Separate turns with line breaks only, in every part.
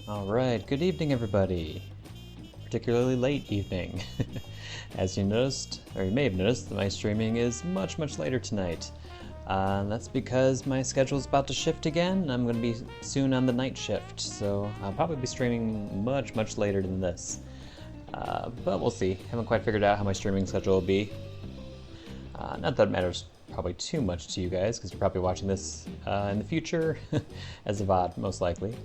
Alright, good evening everybody. Particularly late evening. As you noticed, or you may have noticed, that my streaming is much later tonight. That's because my schedule is about to shift again, and I'm going to be soon on the night shift, so I'll probably be streaming much later than this. But we'll see. Haven't quite figured out how my streaming schedule will be. Not that it matters probably too much to you guys, because you're probably watching this in the future as a VOD, most likely.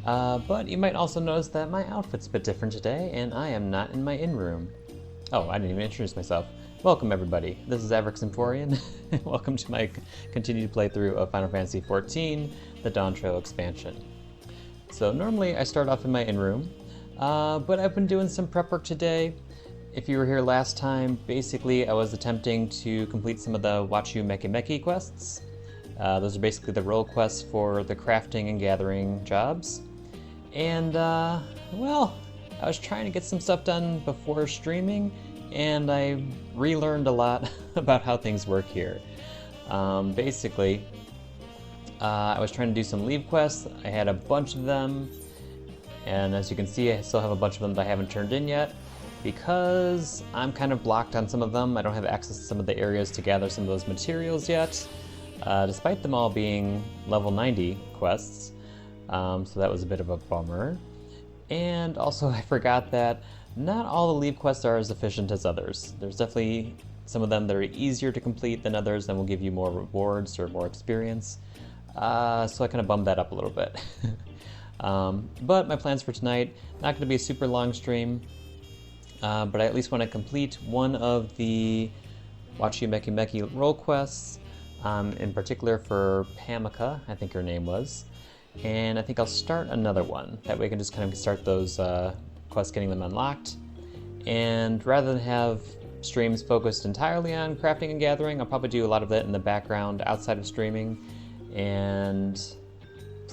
But you might also notice that my outfit's a bit different today, and I am not in my in-room. Oh, I didn't even introduce myself. Welcome everybody, this is FFXIV. Welcome to my continued playthrough of Final Fantasy XIV, the Dawntrail expansion. So normally I start off in my in-room, but I've been doing some prep work today. If you were here last time, basically I was attempting to complete some of the Wachumeqimeqi quests. Those are basically the role quests for the crafting and gathering jobs. And, well, I was trying to get some stuff done before streaming, and I relearned a lot about how things work here. Basically, I was trying to do some leave quests. I had a bunch of them, and as you can see, I still have a bunch of them that I haven't turned in yet, because I'm kind of blocked on some of them. I don't have access to some of the areas to gather some of those materials yet, despite them all being level 90 quests. So that was a bit of a bummer. And also I forgot that not all the leave quests are as efficient as others. There's definitely some of them that are easier to complete than others and will give you more rewards or more experience. So I kind of bummed that up a little bit. But my plans for tonight, not going to be a super long stream, but I at least want to complete one of the Wachumeqimeqi role quests, in particular for Pamica, I think her name was. And I think I'll start another one. That way I can just kind of start those quests, getting them unlocked. And rather than have streams focused entirely on crafting and gathering, I'll probably do a lot of that in the background outside of streaming. And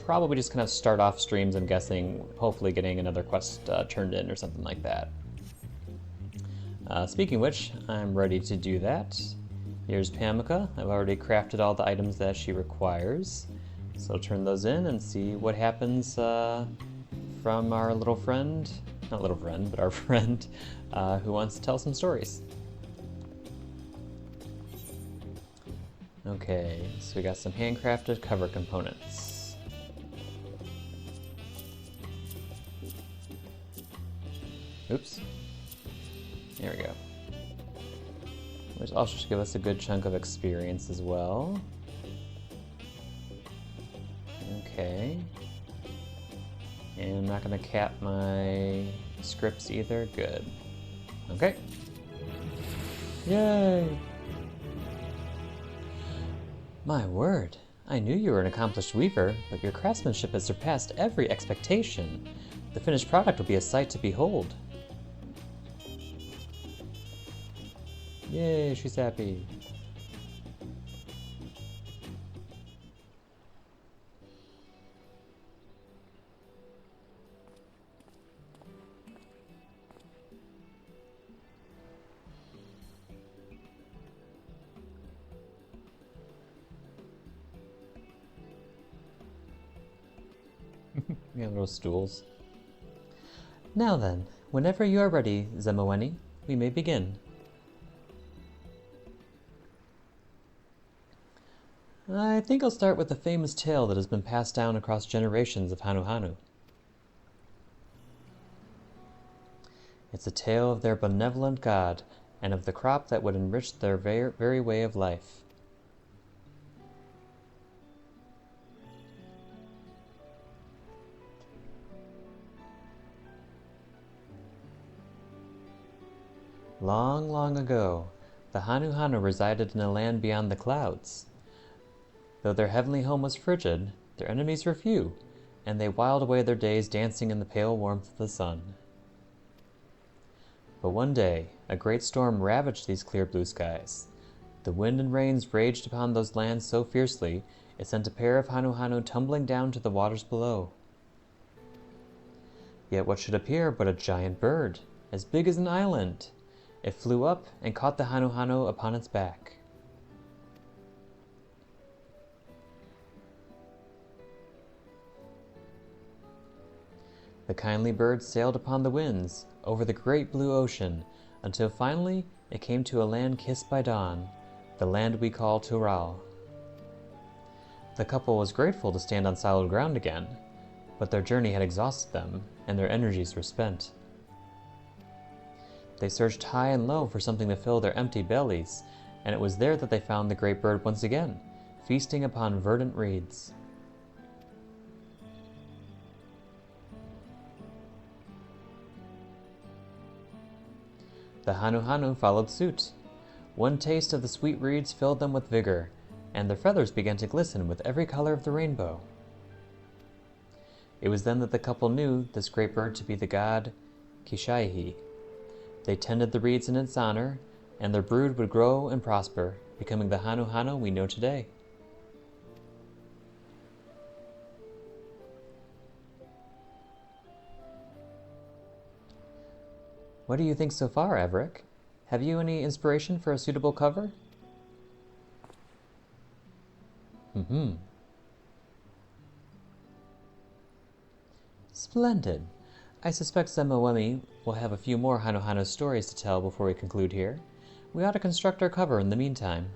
probably just kind of start off streams, I'm guessing, hopefully getting another quest turned in or something like that. Speaking of which, I'm ready to do that. Here's Pamica. I've already crafted all the items that she requires. So I'll turn those in and see what happens from our little friend, not little friend, but our friend who wants to tell some stories. Okay, so we got some handcrafted cover components. Oops. There we go. Which also should give us a good chunk of experience as well. Okay. And I'm not going to cap my scripts either. Good. Okay. Yay! My word. I knew you were an accomplished weaver, but your craftsmanship has surpassed every expectation. The finished product will be a sight to behold. Yay, she's happy. We have little stools. Now then, whenever you are ready, Zemoweni, we may begin. I think I'll start with the famous tale that has been passed down across generations of Hanuhanu. It's a tale of their benevolent god, and of the crop that would enrich their very way of life. Long ago, the Hanuhanu resided in a land beyond the clouds. Though their heavenly home was frigid, their enemies were few, and they whiled away their days dancing in the pale warmth of the sun. But one day, a great storm ravaged these clear blue skies. The wind and rains raged upon those lands so fiercely, it sent a pair of Hanuhanu tumbling down to the waters below. Yet what should appear but a giant bird, as big as an island? It flew up and caught the Hanuhanu upon its back. The kindly bird sailed upon the winds, over the great blue ocean, until finally it came to a land kissed by dawn, the land we call Tuliyollal. The couple was grateful to stand on solid ground again, but their journey had exhausted them, and their energies were spent. They searched high and low for something to fill their empty bellies, and it was there that they found the great bird once again, feasting upon verdant reeds. The Hanu followed suit. One taste of the sweet reeds filled them with vigor, and their feathers began to glisten with every color of the rainbow. It was then that the couple knew this great bird to be the god Kishaihi. They tended the reeds in its honor, and their brood would grow and prosper, becoming the Hanu we know today. What do you think so far, Everick? Have you any inspiration for a suitable cover? Splendid. I suspect Weachumeqimeqi will have a few more Hanu stories to tell before we conclude here. We ought to construct our cover in the meantime.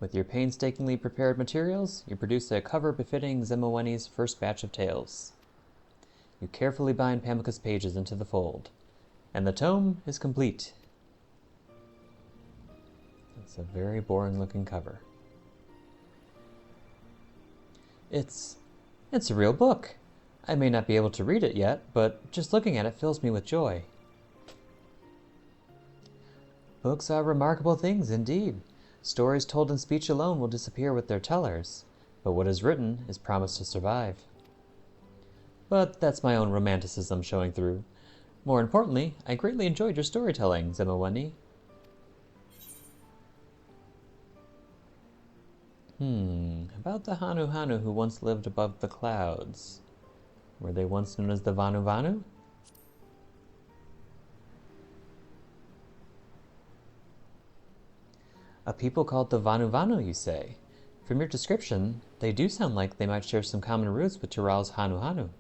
With your painstakingly prepared materials, you produce a cover befitting Weachumeqimeqi's first batch of tales. You carefully bind Pamukka's pages into the fold, and the tome is complete. It's a very boring looking cover. It's a real book. I may not be able to read it yet, but just looking at it fills me with joy. Books are remarkable things indeed. Stories told in speech alone will disappear with their tellers, but what is written is promised to survive. But that's my own romanticism showing through. More importantly, I greatly enjoyed your storytelling, Weachumeqimeqi. About the Hanu who once lived above the clouds. Were they once known as the Vanu? A people called the Vanu, you say? From your description, they do sound like they might share some common roots with Tuliyoll's Hanu.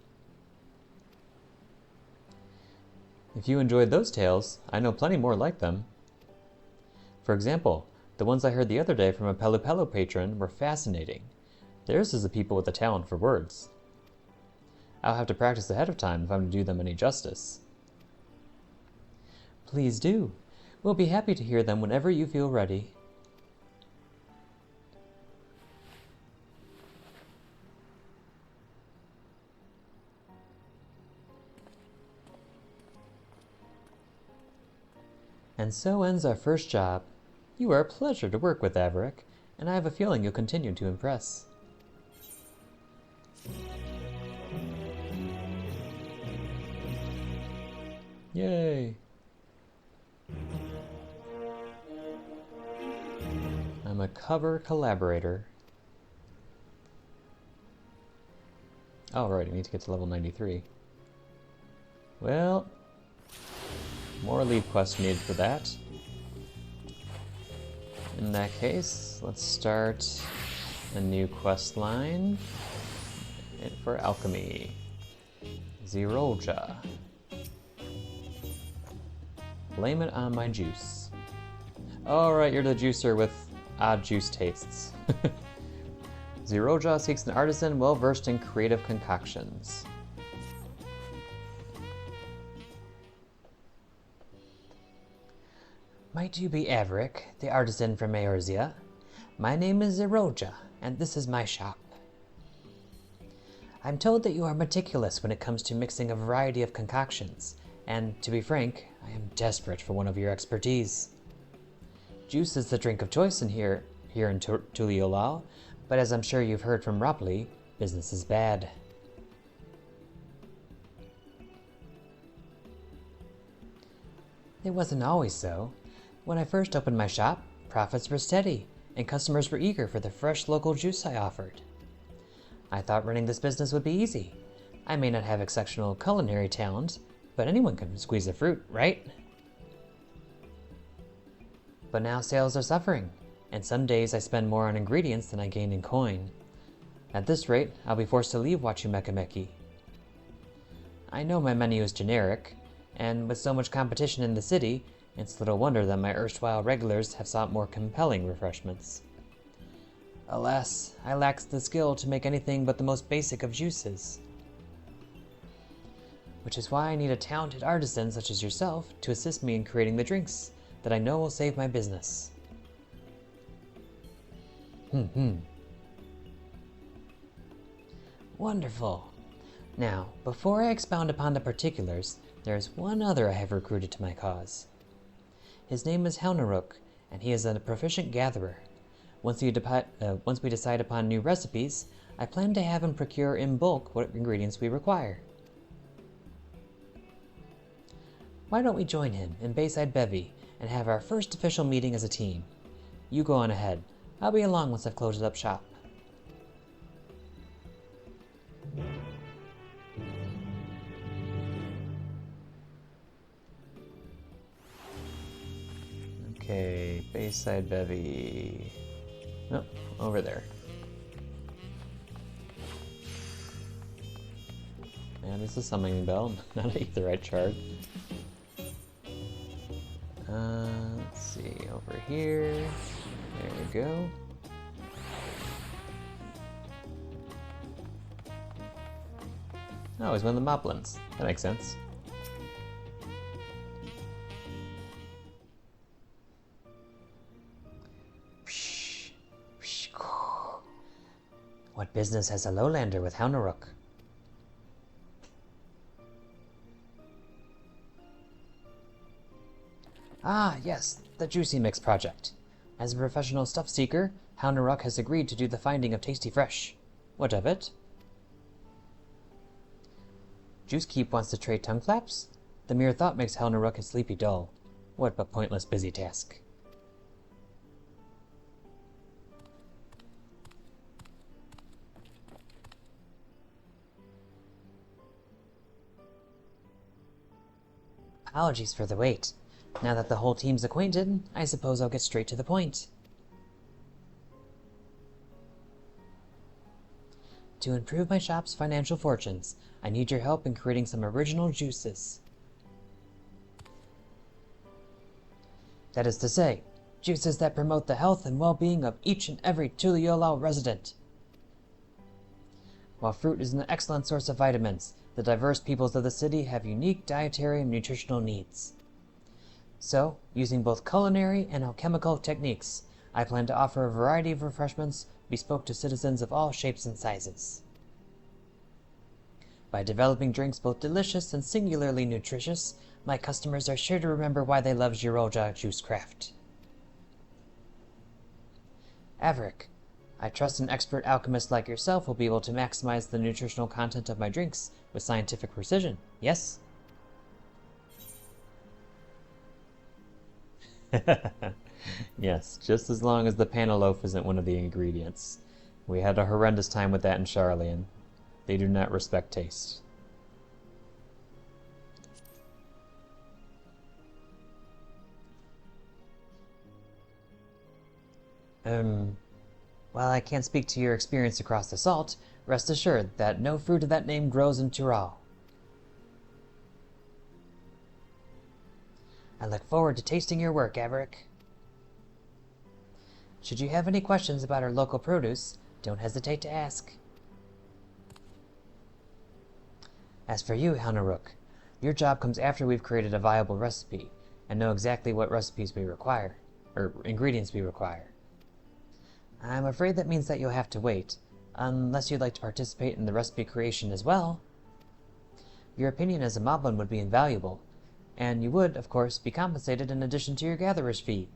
If you enjoyed those tales, I know plenty more like them. For example, the ones I heard the other day from a Pelu patron were fascinating. Theirs is a people with a talent for words. I'll have to practice ahead of time if I'm to do them any justice. Please do. We'll be happy to hear them whenever you feel ready. And so ends our first job. You are a pleasure to work with, Everick, and I have a feeling you'll continue to impress. Yay! I'm a cover collaborator. Oh, right, I need to get to level 93. Well, more lead quests needed for that. In that case, let's start a new quest line for alchemy. Zirolja. Blame it on my juice. Alright, you're the juicer with odd juice tastes. Zirolja seeks an artisan well versed in creative concoctions. Might you be Everick, the artisan from Eorzea? My name is Zirolja, and this is my shop. I'm told that you are meticulous when it comes to mixing a variety of concoctions, and to be frank, I am desperate for one of your expertise. Juice is the drink of choice here in Tuliyollal, but as I'm sure you've heard from Ropley, business is bad. It wasn't always so. When I first opened my shop, profits were steady, and customers were eager for the fresh local juice I offered. I thought running this business would be easy. I may not have exceptional culinary talent, but anyone can squeeze a fruit, right? But now sales are suffering, and some days I spend more on ingredients than I gain in coin. At this rate, I'll be forced to leave Wachumeqimeqi. I know my menu is generic, and with so much competition in the city, it's little wonder that my erstwhile regulars have sought more compelling refreshments. Alas, I lack the skill to make anything but the most basic of juices. Which is why I need a talented artisan such as yourself to assist me in creating the drinks that I know will save my business. Wonderful. Now, before I expound upon the particulars, there is one other I have recruited to my cause. His name is Helneruk, and he is a proficient gatherer. Once we decide upon new recipes, I plan to have him procure in bulk what ingredients we require. Why don't we join him in Bayside Bevy and have our first official meeting as a team? You go on ahead. I'll be along once I've closed up shop. Okay, Bayside Bevy. Nope, over there. And it's a summoning bell, not an aetherite shard. Let's see, over here. There we go. Oh, he's one of the moblins. That makes sense. What business has a lowlander with Helneruk? Ah, yes, the Juicy Mix project. As a professional stuff seeker, Helneruk has agreed to do the finding of Tasty Fresh. What of it? Juicekeep wants to trade tongue flaps? The mere thought makes Helneruk his sleepy dull. What but pointless busy task. Apologies for the wait. Now that the whole team's acquainted, I suppose I'll get straight to the point. To improve my shop's financial fortunes, I need your help in creating some original juices. That is to say, juices that promote the health and well-being of each and every Tuliyollal resident. While fruit is an excellent source of vitamins, the diverse peoples of the city have unique dietary and nutritional needs. So, using both culinary and alchemical techniques, I plan to offer a variety of refreshments bespoke to citizens of all shapes and sizes. By developing drinks both delicious and singularly nutritious, my customers are sure to remember why they love Zhirolja juice craft. Averick, I trust an expert alchemist like yourself will be able to maximize the nutritional content of my drinks with scientific precision, yes? Yes, just as long as the panaloaf isn't one of the ingredients. We had a horrendous time with that in Charlian. They do not respect taste. While I can't speak to your experience across the salt, rest assured that no fruit of that name grows in Tural. I look forward to tasting your work, Averick. Should you have any questions about our local produce, don't hesitate to ask. As for you, Helneruk, your job comes after we've created a viable recipe and know exactly what recipes we require, or ingredients we require. I'm afraid that means that you'll have to wait, unless you'd like to participate in the recipe creation as well. Your opinion as a moblin would be invaluable, and you would, of course, be compensated in addition to your gatherer's fee.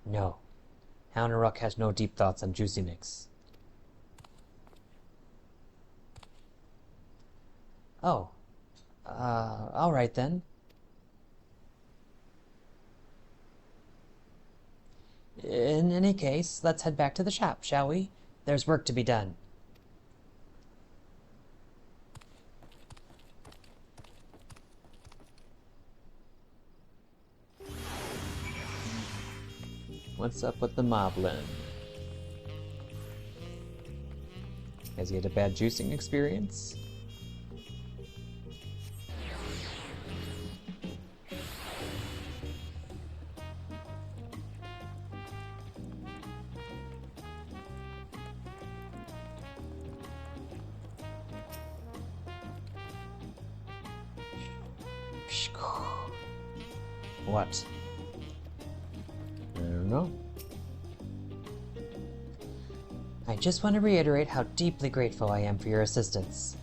No. Helneruk has no deep thoughts on Juicy Mix. Oh. Alright then. In any case, let's head back to the shop, shall we? There's work to be done. What's up with the moblin? Has he had a bad juicing experience? What? I don't know.
I just want to reiterate how deeply grateful I am for your assistance.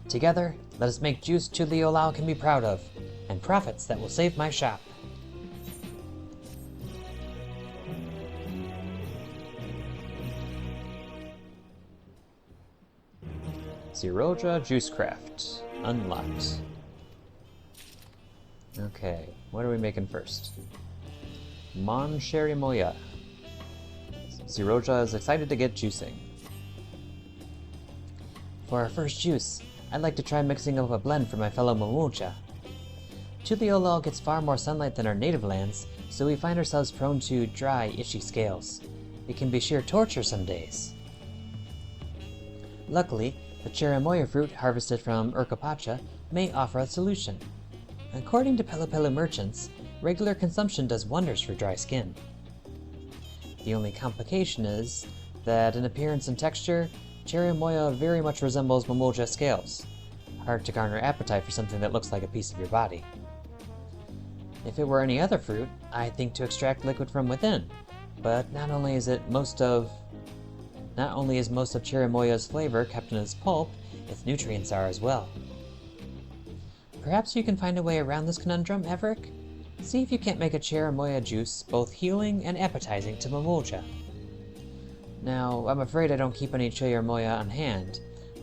Together, let us make juice Tuliyollal can be proud of, and profits that will save my shop.
Ziroja Juicecraft. Unlocked. Okay, what are we making first? Mon Sherry Moya. Ziroja is excited to get juicing.
For our first juice, I'd like to try mixing up a blend for my fellow Momucha. Tuliyollal gets far more sunlight than our native lands, so we find ourselves prone to dry, itchy scales. It can be sheer torture some days. Luckily, the cherimoya fruit harvested from Urkapacha may offer a solution. According to Pelupelu merchants, regular consumption does wonders for dry skin. The only complication is that in appearance and texture, cherimoya very much resembles Momoja scales. Hard to garner appetite for something that looks like a piece of your body. If it were any other fruit, I'd think to extract liquid from within, but not only is most of cherimoya's flavor kept in its pulp, its nutrients are as well. Perhaps you can find a way around this conundrum, Everick? See if you can't make a cherimoya juice both healing and appetizing to Momoja. Now, I'm afraid I don't keep any cherimoya on hand.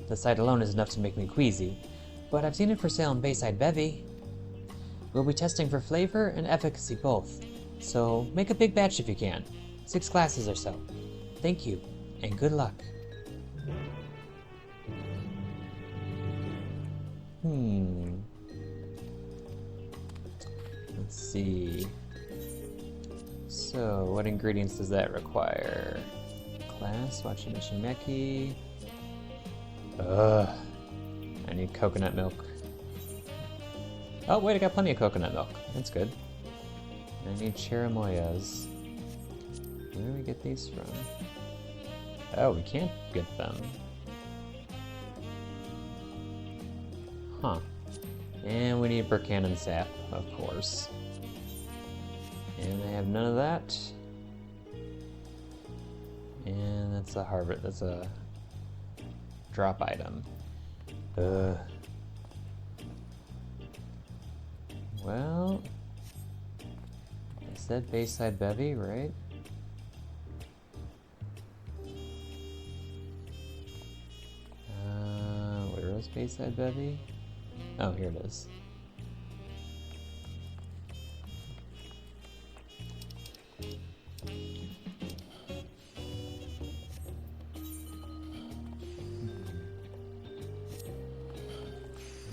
The sight alone is enough to make me queasy, but I've seen it for sale in Bayside Bevy. We'll be testing for flavor and efficacy both, so make a big batch if you can. 6 glasses or so. Thank you, and good luck.
Let's see. So, what ingredients does that require? Class, Wachumeqimeqi. Ugh. I need coconut milk. Oh, wait, I got plenty of coconut milk. That's good. I need cherimoyas. Where do we get these from? Oh, we can't get them. Huh. And we need Burkanon sap, of course. And I have none of that. And that's a harvest, that's a drop item. Well, I said Bayside Bevy, right? Where is Bayside Bevy? Oh, here it is.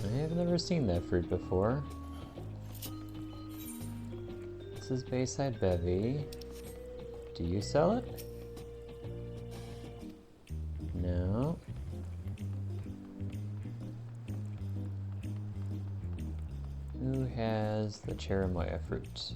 I have never seen that fruit before. This is Bayside Bevy. Do you sell it? No. Who has the cherimoya fruit?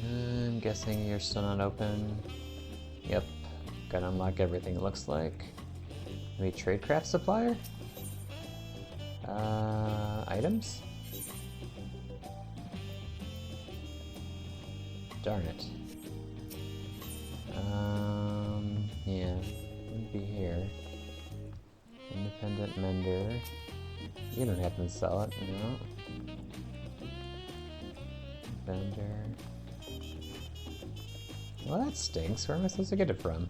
I'm guessing you're still not open. Yep. Gotta unlock everything, it looks like. Maybe tradecraft supplier? Items? Darn it. Yeah, would be here. Independent mender. You don't happen to sell it, no. Vendor. Well, that stinks. Where am I supposed to get it from?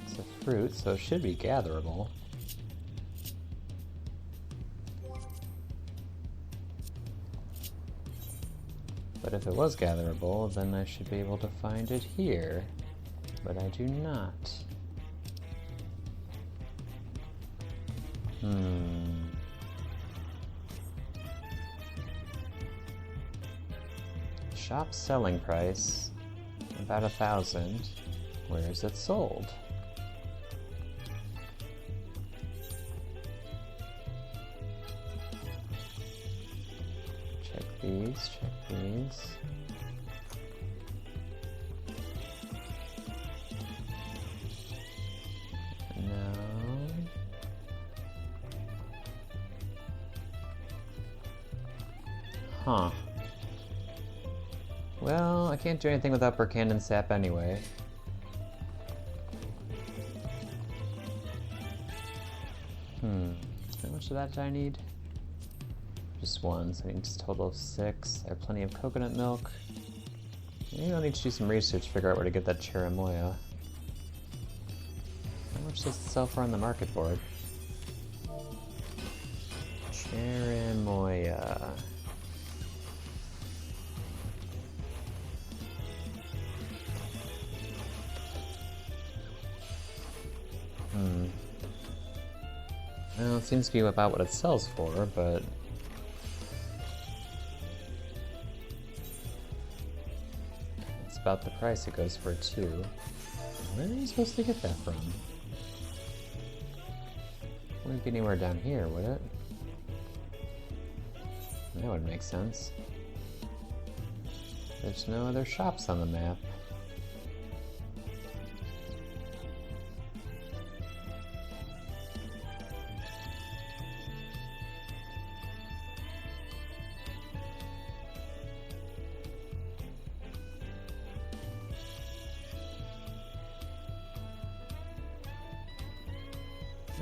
It's a fruit, so it should be gatherable. But if it was gatherable, then I should be able to find it here. But I do not. Shop selling price, about 1,000. Where is it sold? Check these, check these. No. Huh. Well, I can't do anything without Burkhandan sap anyway. How much of that do I need? Just one, so I need a total of 6. I have plenty of coconut milk. Maybe I'll need to do some research to figure out where to get that cherimoya. How much does it sell for on the market board? Cherimoya. Well, it seems to be about what it sells for, but... it's about the price it goes for, too. Where are you supposed to get that from? Wouldn't be anywhere down here, would it? That would make sense. There's no other shops on the map.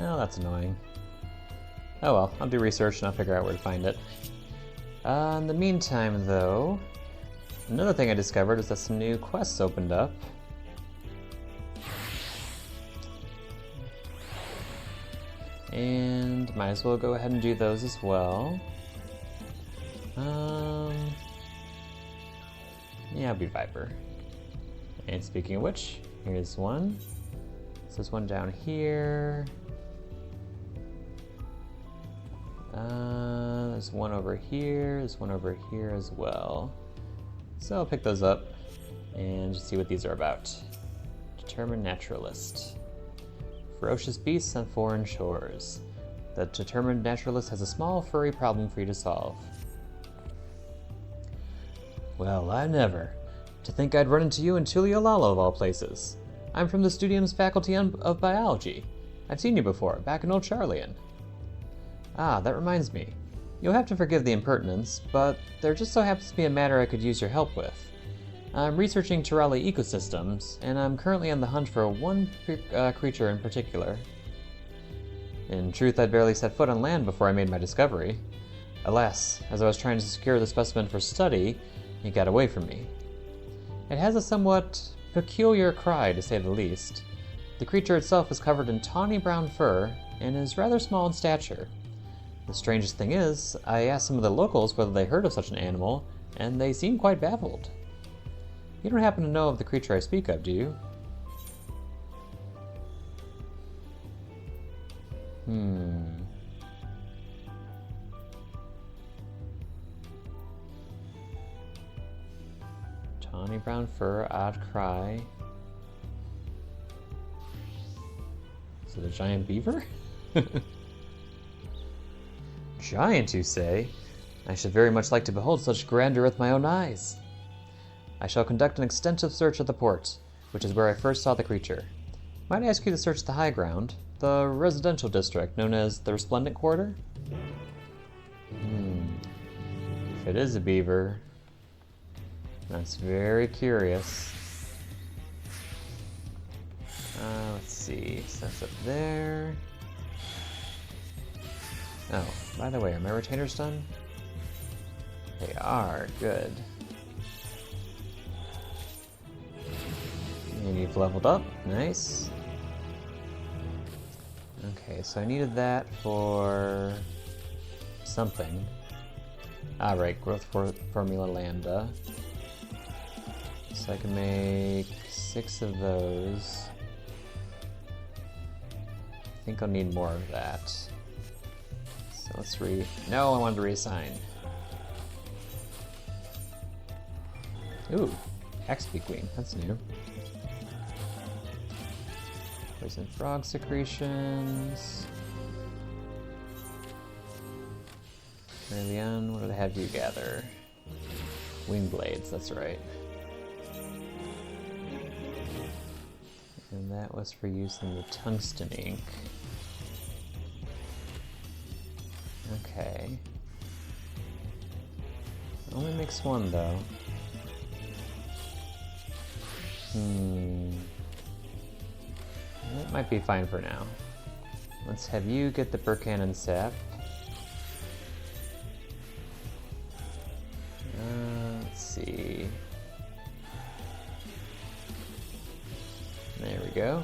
Oh, that's annoying. Oh well, I'll do research and I'll figure out where to find it. In the meantime, though, another thing I discovered is that some new quests opened up. And might as well go ahead and do those as well. Yeah, I'll be Viper. And speaking of which, here's one. So there's one down here. There's one over here, there's one over here as well. So I'll pick those up and just see what these are about. Determined Naturalist. Ferocious beasts on foreign shores. The determined naturalist has a small furry problem for you to solve. Well, I never. To think I'd run into you in Tuliyollal of all places. I'm from the Studium's Faculty of Biology. I've seen you before, back in Old Charlian. Ah, that reminds me. You'll have to forgive the impertinence, but there just so happens to be a matter I could use your help with. I'm researching Turali ecosystems, and I'm currently on the hunt for one creature in particular. In truth, I'd barely set foot on land before I made my discovery. Alas, as I was trying to secure the specimen for study, it got away from me. It has a somewhat peculiar cry, to say the least. The creature itself is covered in tawny brown fur, and is rather small in stature. The strangest thing is, I asked some of the locals whether they heard of such an animal, and they seemed quite baffled. You don't happen to know of the creature I speak of, do you? Tawny brown fur, odd cry. Is it a giant beaver? Giant, you say? I should very much like to behold such grandeur with my own eyes. I shall conduct an extensive search of the port, which is where I first saw the creature. Might I ask you to search the high ground, the residential district known as the Resplendent Quarter? If it is a beaver, that's very curious. Let's see, so that's up there. Oh, by the way, are my retainers done? They are, good. And you've leveled up, nice. Okay, so I needed that for something. Ah, right, growth formula lambda. So I can make 6 of those. I think I'll need more of that. So let's No, I wanted to reassign. Ooh, XP Queen, that's new. Poison frog secretions. Leon, what did I have you gather? Wing blades, that's right. And that was for use in the tungsten ink. Okay. Only makes 1 though. That might be fine for now. Let's have you get the Burkannon sap. Let's see. There we go.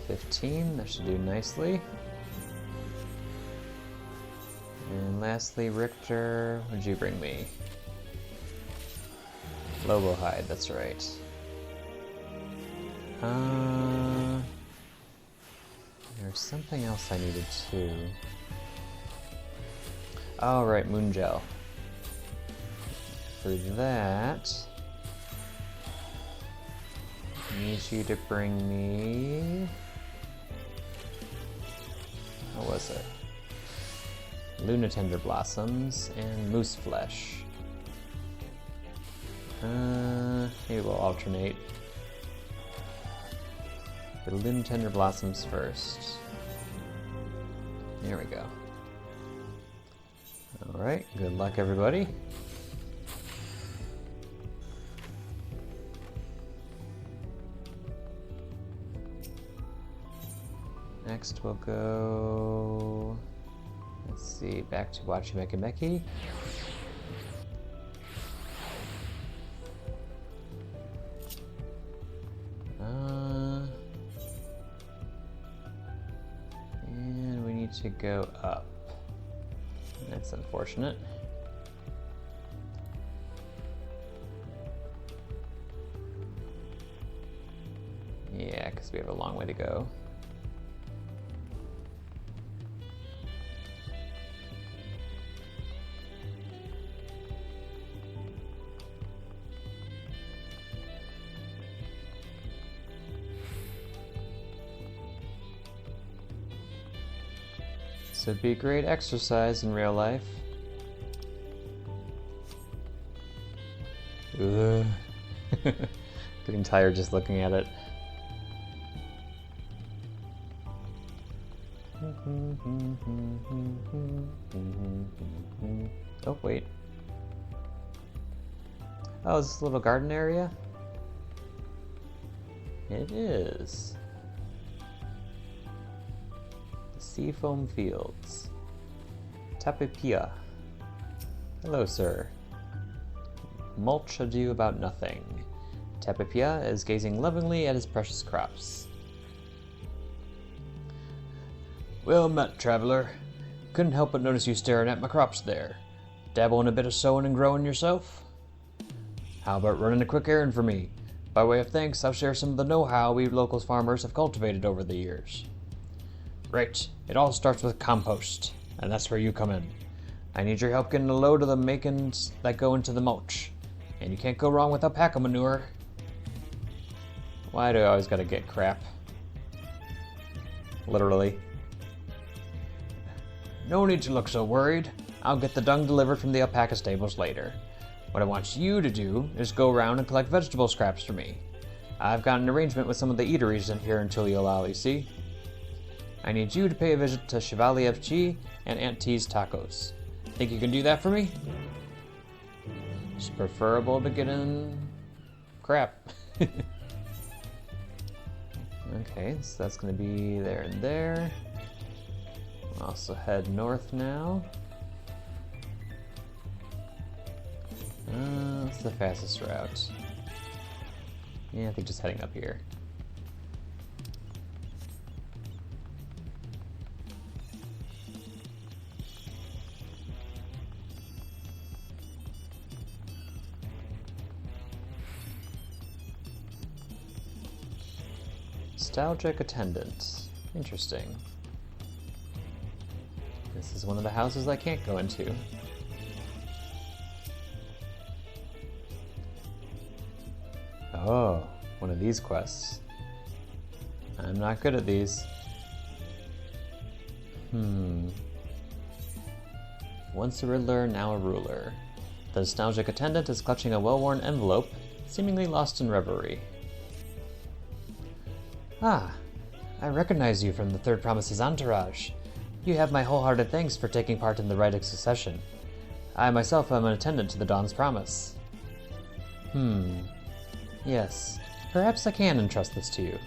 15, that should do nicely. And lastly, Richter, what'd you bring me? Lobo hide, that's right. There's something else I needed too. Oh, right, moon gel. For that, I need you to bring me... What was it? Lunatender blossoms and moose flesh. Maybe we'll alternate. The Lunatender blossoms first. There we go. Alright, good luck everybody. Next we'll go... Let's see, back to Wachumeqimeqi. And we need to go up. That's unfortunate. Yeah, because we have a long way to go. So it'd be great exercise in real life. Ugh. Getting tired just looking at it. Oh, wait. Oh, is this a little garden area? It is. Seafoam Fields. Tapipia. Hello, sir. Mulch ado about nothing. Tapipia is gazing lovingly at his precious crops. Well met, traveler. Couldn't help but notice you staring at my crops there. Dabble in a bit of sowing and growing yourself? How about running a quick errand for me? By way of thanks, I'll share some of the know-how we local farmers have cultivated over the years. Right, it all starts with compost, and that's where you come in. I need your help getting a load of the makings that go into the mulch, and you can't go wrong with alpaca manure. Why do I always gotta get crap? Literally. No need to look so worried. I'll get the dung delivered from the alpaca stables later. What I want you to do is go around and collect vegetable scraps for me. I've got an arrangement with some of the eateries in here in Tuliyollal, you see. I need you to pay a visit to Chevalier FG and Aunt T's Tacos. Think you can do that for me? It's preferable to get in crap. Okay, so that's going to be there and there. We'll also head north now. What's the fastest route? Yeah, I think just heading up here. Nostalgic attendant. Interesting. This is one of the houses I can't go into. Oh, one of these quests. I'm not good at these. Once a riddler, now a ruler. The nostalgic attendant is clutching a well-worn envelope, seemingly lost in reverie. Ah, I recognize you from the Third Promise's entourage. You have my wholehearted thanks for taking part in the rite of succession. I myself am an attendant to the Dawn's Promise. Yes, perhaps I can entrust this to you.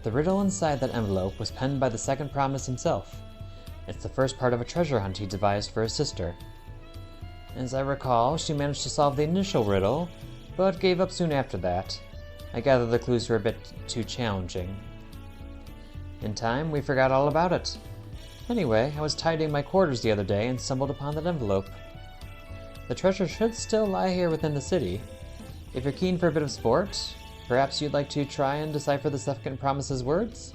The riddle inside that envelope was penned by the Second Promise himself. It's the first part of a treasure hunt he devised for his sister. As I recall, she managed to solve the initial riddle, but gave up soon after that. I gather the clues were a bit too challenging. In time, we forgot all about it. Anyway, I was tidying my quarters the other day and stumbled upon that envelope. The treasure should still lie here within the city. If you're keen for a bit of sport, perhaps you'd like to try and decipher the Second Promise's words?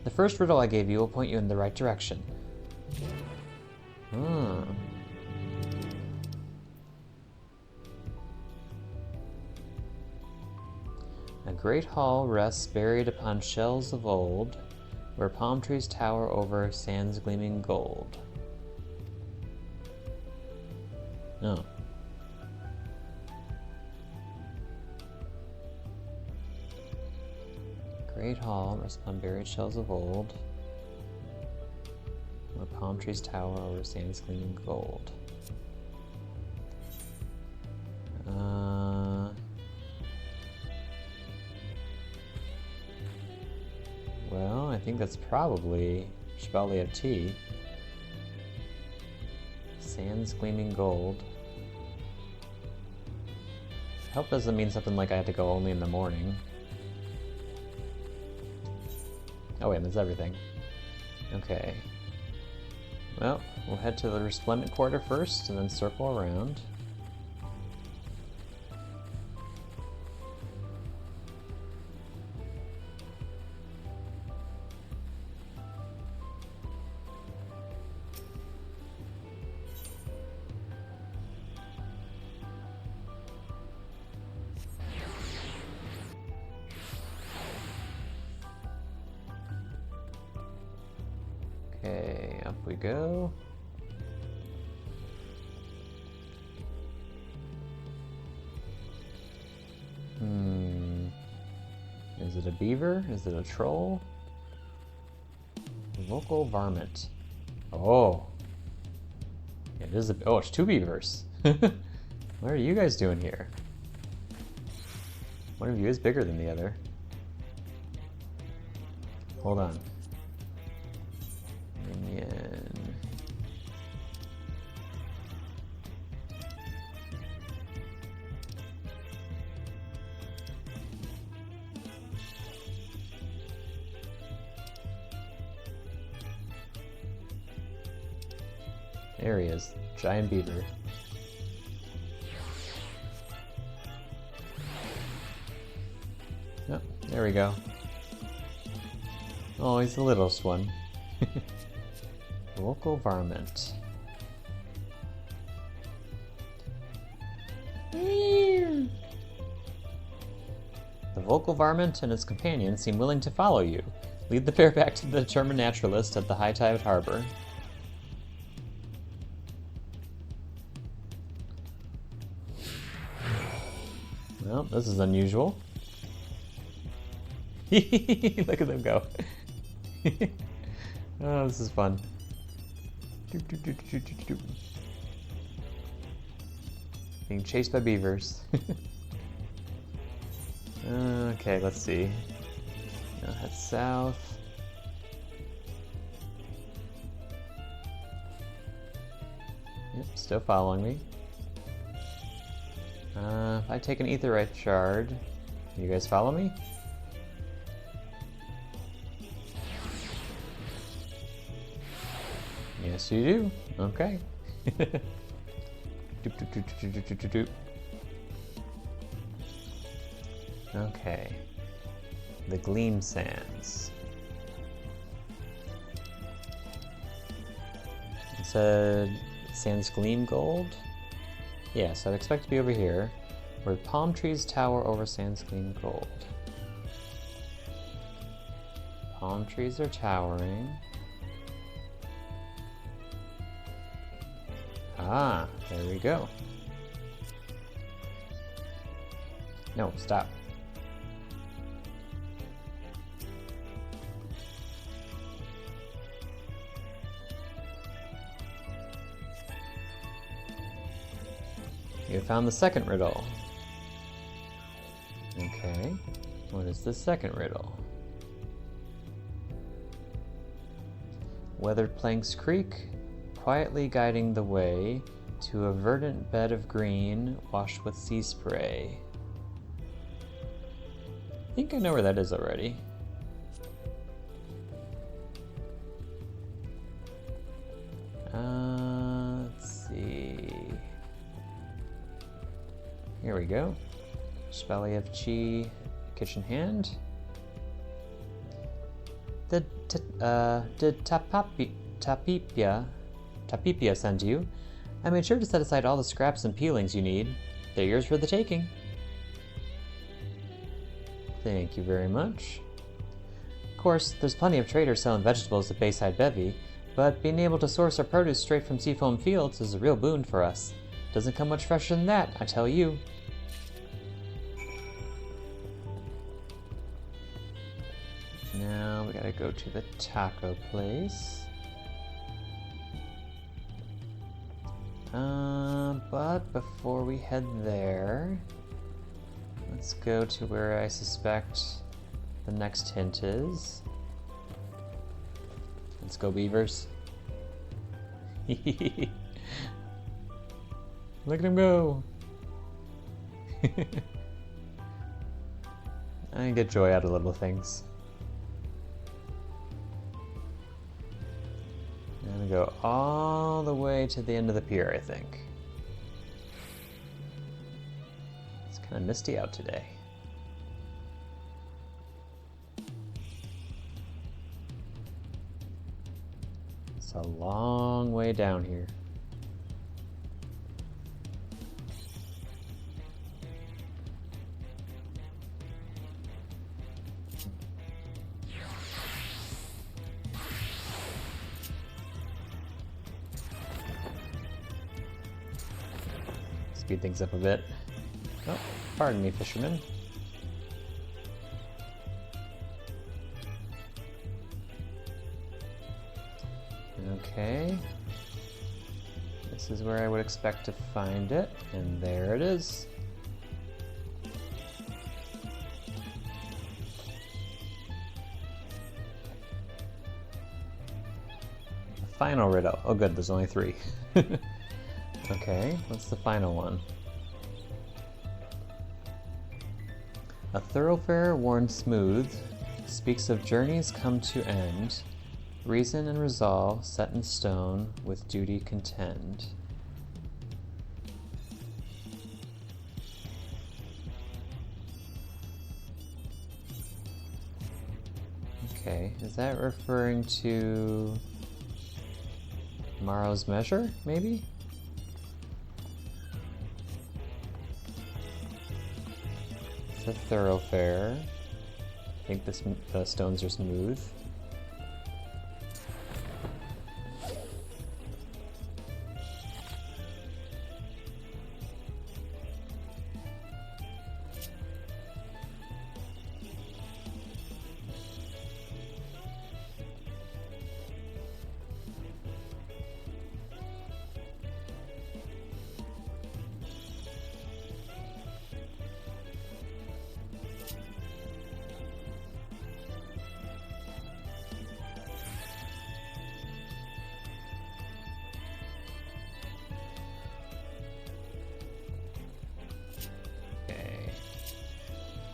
The first riddle I gave you will point you in the right direction. A great hall rests buried upon shells of old, where palm trees tower over sands gleaming gold. Oh. Great hall rests upon buried shells of old, where palm trees tower over sands gleaming gold. Well, I think that's probably Chevalier of Tea. Sands gleaming gold. I hope doesn't mean something like I had to go only in the morning. Oh wait, that's everything. Okay. Well, we'll head to the Resplendent Quarter first, and then circle around. Okay, up we go. Is it a beaver? Is it a troll? Local varmint. Oh. It is a... Oh, it's two beavers. What are you guys doing here? One of you is bigger than the other. Hold on. Minion. There he is, giant beaver. Oh, there we go. Oh, he's the littlest one. Local varmint. The vocal varmint and its companion seem willing to follow you. Lead the pair back to the determined naturalist at the High Tide Harbor. Well, this is unusual. Look at them go. Oh, this is fun. Being chased by beavers. Okay, let's see. Now head south. Yep, still following me. If I take an aetherite shard, you guys follow me? Yes, you do. Okay. Okay. The Gleam Sands. It said sands gleam gold? Yeah, so I'd expect to be over here, where palm trees tower over sands gleam gold. Palm trees are towering. Ah, there we go. No, stop. You found the second riddle. Okay, what is the second riddle? Weathered planks creak, quietly guiding the way to a verdant bed of green washed with sea spray. I think I know where that is already. Let's see. Here we go. Chevalier of Chi, kitchen hand. Did Tapipia send you? I made sure to set aside all the scraps and peelings you need. They're yours for the taking. Thank you very much. Of course, there's plenty of traders selling vegetables at Bayside Bevy, but being able to source our produce straight from Seafoam Fields is a real boon for us. Doesn't come much fresher than that, I tell you. Now we gotta go to the taco place. But before we head there, let's go to where I suspect the next hint is. Let's go, beavers. Look at him go! I get joy out of little things. I'm gonna go all the way to the end of the pier, I think. It's kind of misty out today. It's a long way down here. Speed things up a bit. Oh, pardon me, fisherman. Okay. This is where I would expect to find it, and there it is. The final riddle. Oh good, there's only 3. Okay, what's the final one? A thoroughfare worn smooth speaks of journeys come to end, reason and resolve set in stone with duty contend. Okay, is that referring to Morrow's Measure, maybe? A thoroughfare. I think the stones are smooth.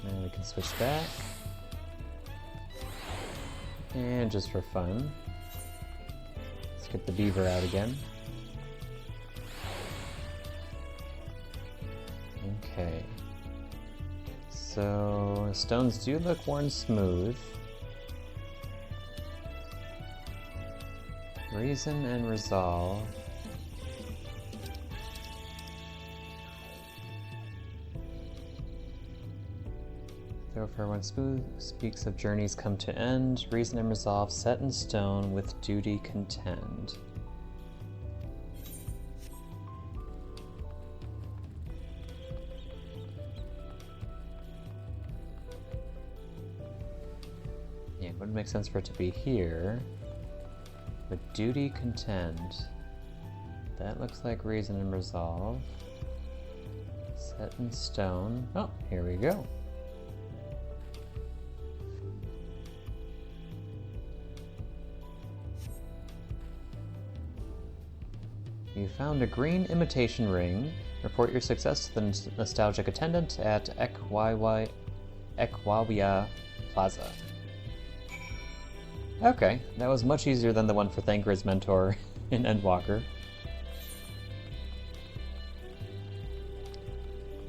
Now we can switch back. And just for fun, let's get the beaver out again. Okay. So, stones do look worn smooth. Reason and resolve. Therefore, when smooth speaks of journeys come to end, reason and resolve set in stone, with duty contend. Yeah, it wouldn't make sense for it to be here. But duty contend. That looks like reason and resolve. Set in stone. Oh, here we go. You found a green imitation ring. Report your success to the nostalgic attendant at Ekwawia Plaza. Okay, that was much easier than the one for Thancred's mentor in Endwalker.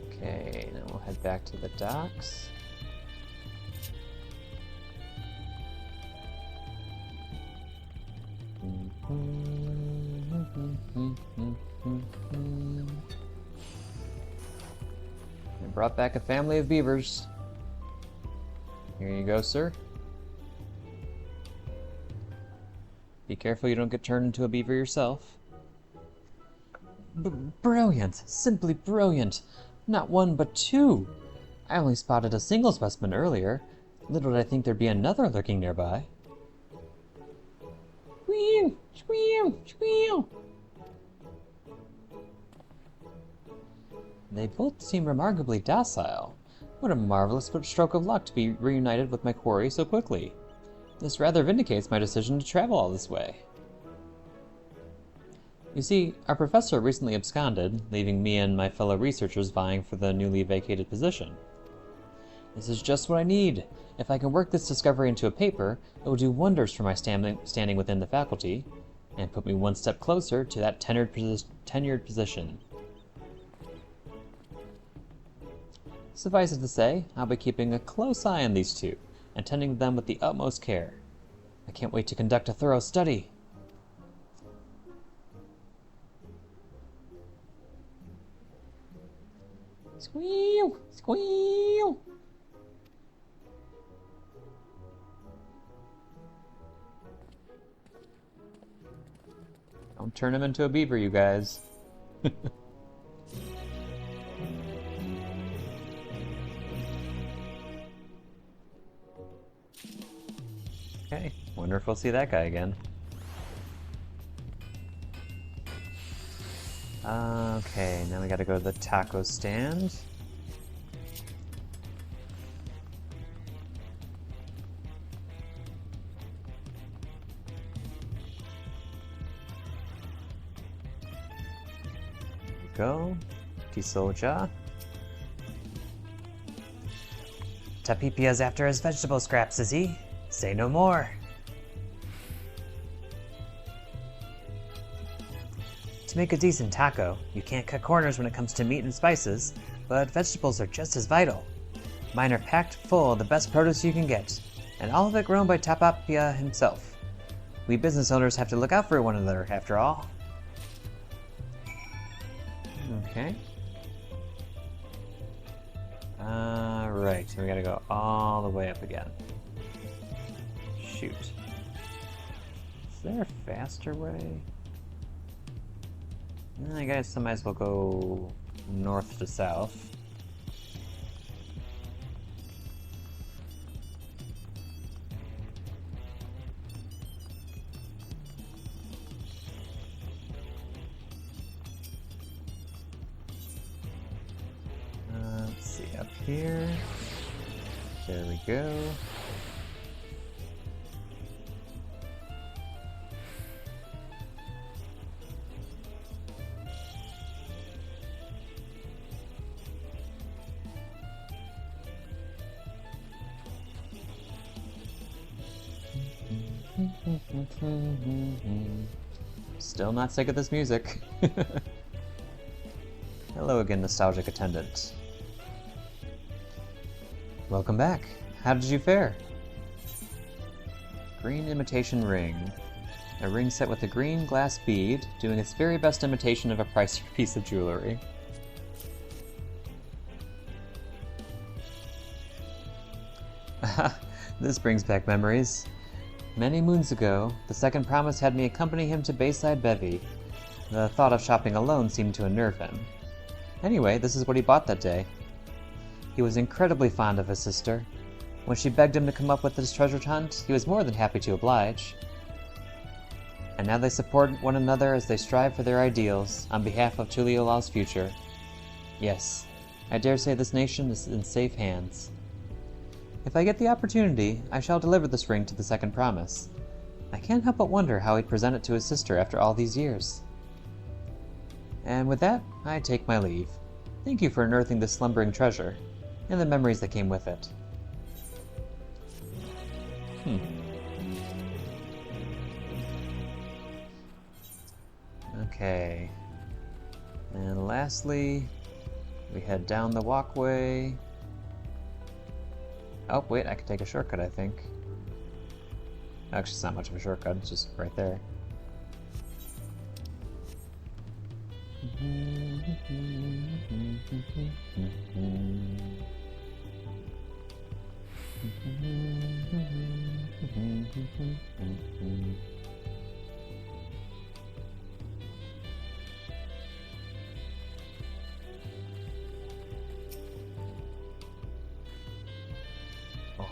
Okay, now we'll head back to the docks. I brought back a family of beavers. Here you go, sir. Be careful you don't get turned into a beaver yourself. Brilliant! Simply brilliant! Not one, but two! I only spotted a single specimen earlier. Little did I think there'd be another lurking nearby. Squeal! Squeal! Squeal! They both seem remarkably docile. What a marvelous stroke of luck to be reunited with my quarry so quickly. This rather vindicates my decision to travel all this way. You see, our professor recently absconded, leaving me and my fellow researchers vying for the newly vacated position. This is just what I need. If I can work this discovery into a paper, it will do wonders for my standing within the faculty, and put me one step closer to that tenured position. Suffice it to say, I'll be keeping a close eye on these two, and tending them with the utmost care. I can't wait to conduct a thorough study. Squeal! Squeal! Don't turn him into a beaver, you guys. Okay, wonder if we'll see that guy again. Okay, now we gotta go to the taco stand. Go, Tisoja.
Tapipia's after his vegetable scraps, is he? Say no more. To make a decent taco, you can't cut corners when it comes to meat and spices, but vegetables are just as vital. Mine are packed full of the best produce you can get, and all of it grown by Tapapia himself. We business owners have to look out for one another, after all.
Okay. Right, so we gotta go all the way up again. Shoot. Is there a faster way? I guess I might as well go north to south. Let's see, up here. There we go. Still not sick of this music. Hello again, nostalgic attendant. Welcome back. How did you fare? Green imitation ring. A ring set with a green glass bead, doing its very best imitation of a pricier piece of jewelry. This brings back memories. Many moons ago, the second promise had me accompany him to Bayside Bevy. The thought of shopping alone seemed to unnerve him. Anyway, this is what he bought that day. He was incredibly fond of his sister. When she begged him to come up with this treasure hunt, he was more than happy to oblige. And now they support one another as they strive for their ideals on behalf of Tuliyollal's future. Yes, I dare say this nation is in safe hands. If I get the opportunity, I shall deliver this ring to the second promise. I can't help but wonder how he'd present it to his sister after all these years. And with that, I take my leave. Thank you for unearthing this slumbering treasure, and the memories that came with it. Okay. And lastly, we head down the walkway. Oh, wait, I can take a shortcut, I think. Actually, it's not much of a shortcut, it's just right there.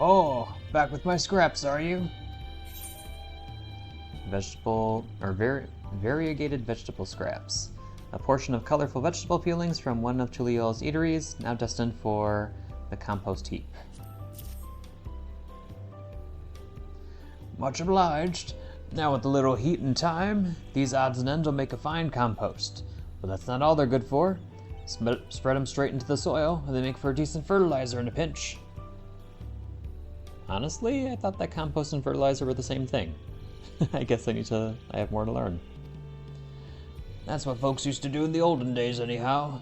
Oh, back with my scraps, are you? Vegetable, or variegated vegetable scraps. A portion of colorful vegetable peelings from one of Tuliyollal's eateries, now destined for the compost heap. Much obliged. Now with a little heat and time, these odds and ends will make a fine compost. But that's not all they're good for. Spread them straight into the soil, and they make for a decent fertilizer in a pinch. Honestly, I thought that compost and fertilizer were the same thing. I guess I have more to learn. That's what folks used to do in the olden days anyhow.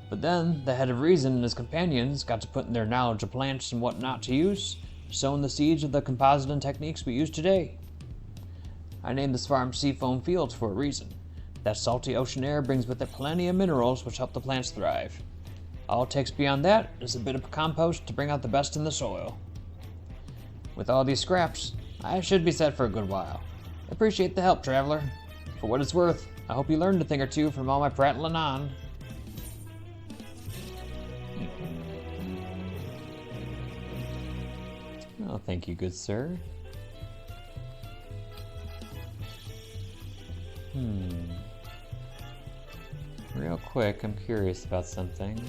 But then, the head of reason and his companions got to putting their knowledge of plants and what not to use, sowing the seeds of the compositing techniques we use today. I named this farm Seafoam Fields for a reason. That salty ocean air brings with it plenty of minerals which help the plants thrive. All it takes beyond that is a bit of compost to bring out the best in the soil. With all these scraps, I should be set for a good while. Appreciate the help, traveler. For what it's worth, I hope you learned a thing or two from all my prattling on. Oh, thank you, good sir. Real quick, I'm curious about something.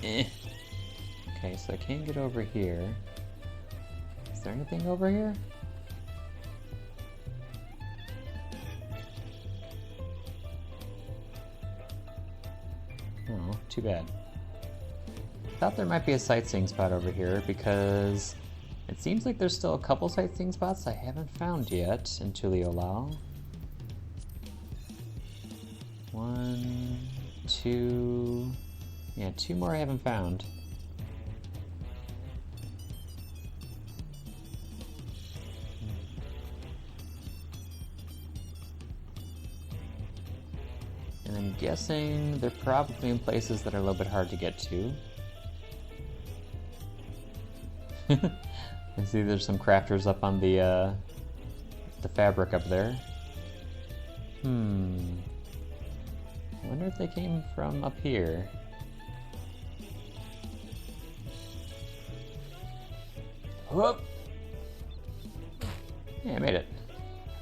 Okay, so I can't get over here. Is there anything over here? Oh, too bad. Thought there might be a sightseeing spot over here because it seems like there's still a couple sightseeing spots I haven't found yet in Tuliyollal. 1, 2... Yeah, 2 more I haven't found. And I'm guessing they're probably in places that are a little bit hard to get to. I see there's some crafters up on the fabric up there. I wonder if they came from up here. Whoop! Yeah, I made it.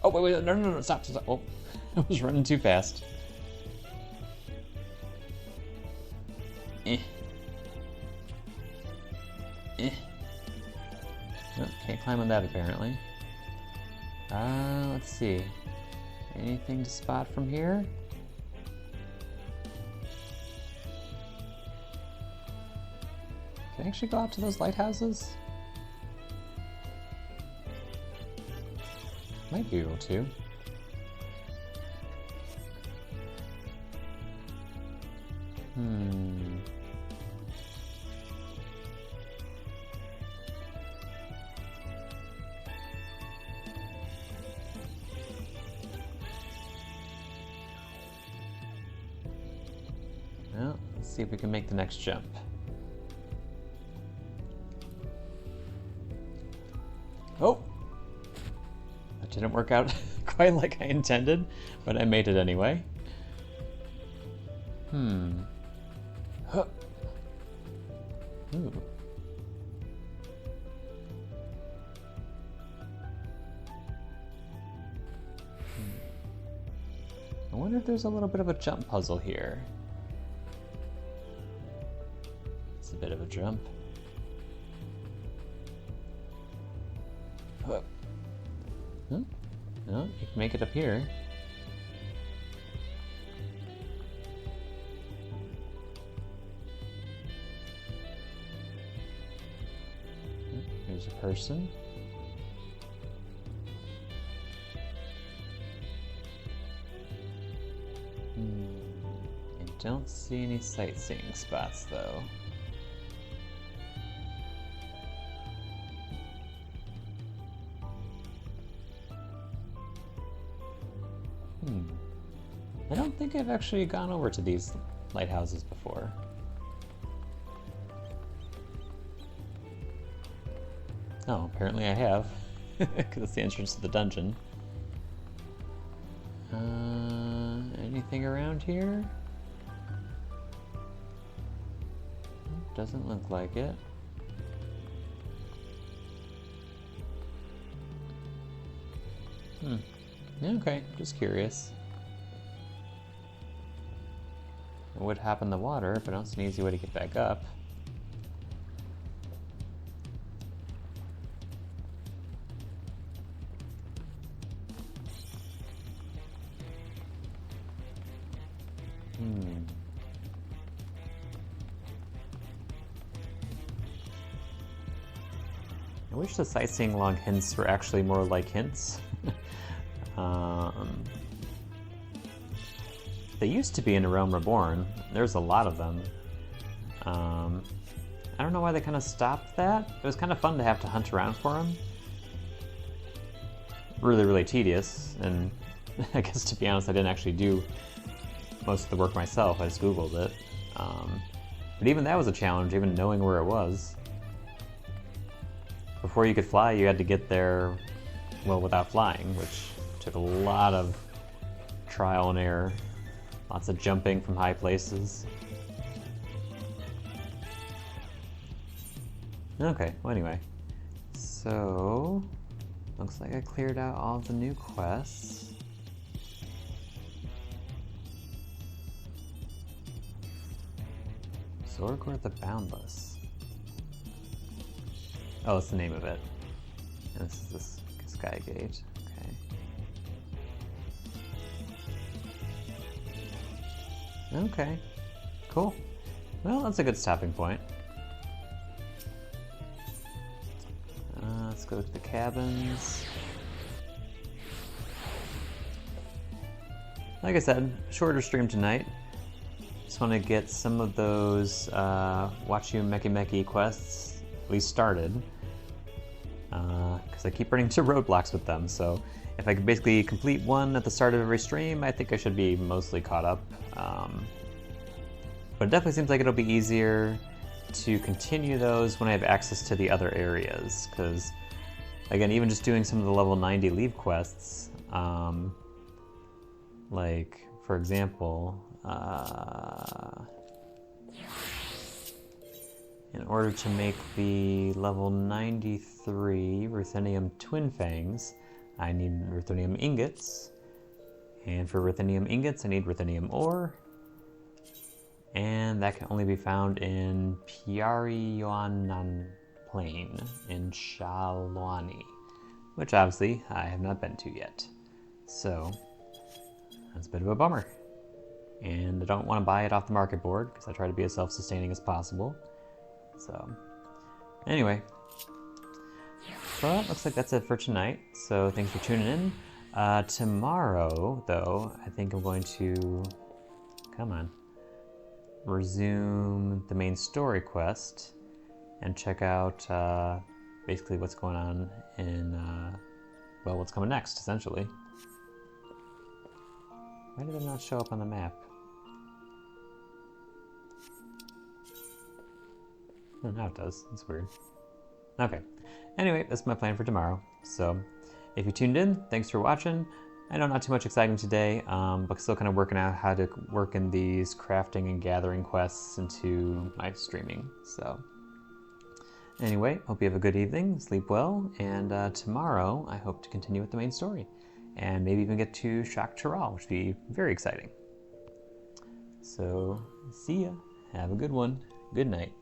Oh, wait, no, stop. Oh, I was running too fast. Nope, can't climb on that apparently. Let's see. Anything to spot from here? Can I actually go out to those lighthouses? Might be able to. Let's see if we can make the next jump. Oh! That didn't work out quite like I intended, but I made it anyway. Huh. Ooh. I wonder if there's a little bit of a jump puzzle here. It's a bit of a jump. Huh. Huh? No, you can make it up here. There's a person. I don't see any sightseeing spots though. I don't think I've actually gone over to these lighthouses before. Oh, apparently I have, because it's the entrance to the dungeon. Anything around here? Doesn't look like it. Yeah, okay, just curious. It would hop in the water, but I don't see an easy way to get back up. I wish the sightseeing log hints were actually more like hints. They used to be in A Realm Reborn. There's a lot of them. I don't know why they kind of stopped that. It was kind of fun to have to hunt around for them. Really, really tedious, and I guess to be honest, I didn't actually do most of the work myself. I just Googled it. But even that was a challenge, even knowing where it was. Before you could fly, you had to get there, well, without flying, which took a lot of trial and error. Lots of jumping from high places. Okay, well anyway. So, looks like I cleared out all the new quests. Zorgor the Boundless. Oh, that's the name of it. And this is this Sky Gate. Okay. Okay. Cool. Well, that's a good stopping point. Let's go to the cabins. Like I said, shorter stream tonight. Just want to get some of those Wachumeqimeqi quests at least started. Because I keep running into roadblocks with them, so if I could basically complete one at the start of every stream, I think I should be mostly caught up. But it definitely seems like it'll be easier to continue those when I have access to the other areas, because again, even just doing some of the level 90 leave quests, like for example, in order to make the level 93 Ruthenium Twin Fangs, I need Ruthenium Ingots, and for Ruthenium Ingots I need Ruthenium Ore, and that can only be found in Piarionan Plain in Shalwani, which obviously I have not been to yet. So that's a bit of a bummer. And I don't want to buy it off the market board because I try to be as self-sustaining as possible. So anyway, well, looks like that's it for tonight. So thanks for tuning in. Tomorrow, though, I think I'm going to, come on, resume the main story quest and check out basically what's going on in, well, what's coming next, essentially. Why did it not show up on the map? Oh, now it does. It's weird. Okay. Anyway, that's my plan for tomorrow. So, if you tuned in, thanks for watching. I know not too much exciting today, but still kind of working out how to work in these crafting and gathering quests into my streaming. So, anyway, hope you have a good evening, sleep well, and tomorrow I hope to continue with the main story. And maybe even get to Shak Chiral, which would be very exciting. So, see ya. Have a good one. Good night.